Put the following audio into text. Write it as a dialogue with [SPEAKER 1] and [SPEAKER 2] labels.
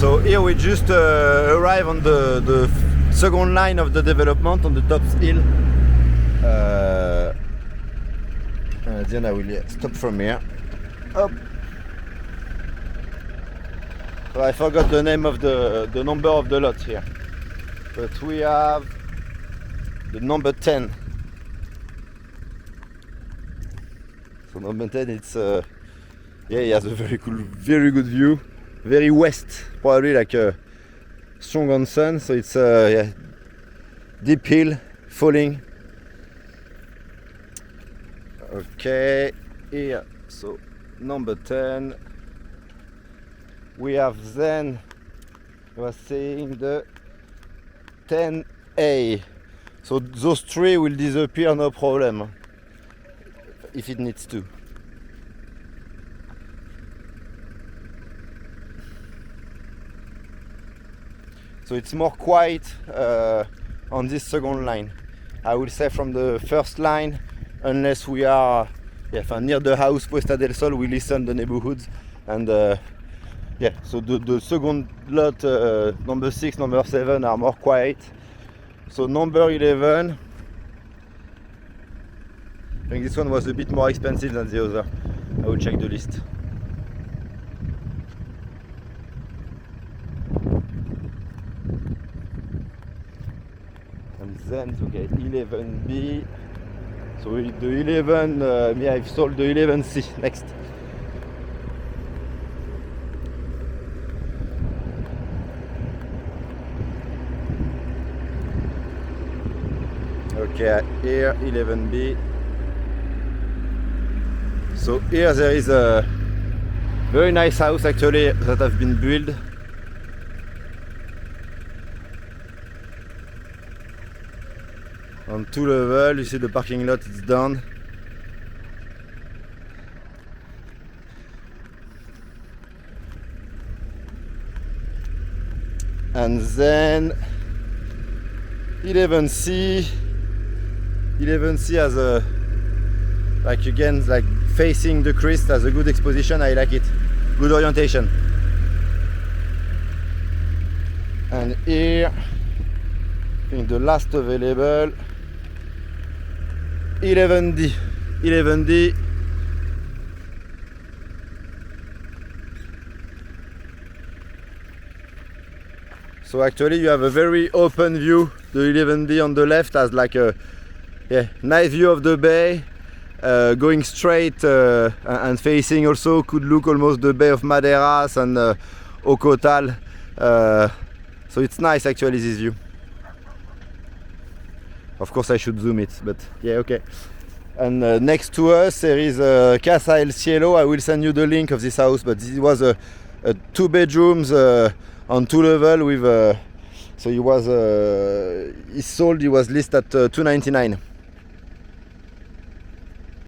[SPEAKER 1] So here we just arrive on the second line of the development on the top hill. Then I will stop from here. Up. So I forgot the name of the number of the lot here, but we have the number 10. So number 10, it's yeah, it has a very cool, very good view, very west, probably like a strong on sun. So it's yeah, deep hill falling. Okay, here, so number 10. We have then, I was saying, the 10A. So those three will disappear, no problem, if it needs to. So it's more quiet on this second line. I will say from the first line, unless we are near the house Puesta del Sol, we listen the neighborhoods, and yeah, so the second lot, number 6, number 7 are more quiet. So number 11, I think this one was a bit more expensive than the other. I will check the list. And then, okay, 11B. So the 11, yeah, I've sold the 11C next. Okay, here 11B. So here there is a very nice house actually that have been built. On 2 levels, you see the parking lot is done. And then 11C. 11C has a, like again, like facing the crest, has a good exposition. I like it, good orientation. And here, I think the last available, 11D. 11D. So actually you have a very open view. The 11D on the left has like a nice view of the bay, going straight and facing also could look almost the Bay of Madeiras and Ocotal. So it's nice actually, this view. Of course I should zoom it, but yeah, okay. And next to us there is Casa El Cielo. I will send you the link of this house, but this was a 2 bedrooms on 2 levels with so he was he sold, he was listed at 299.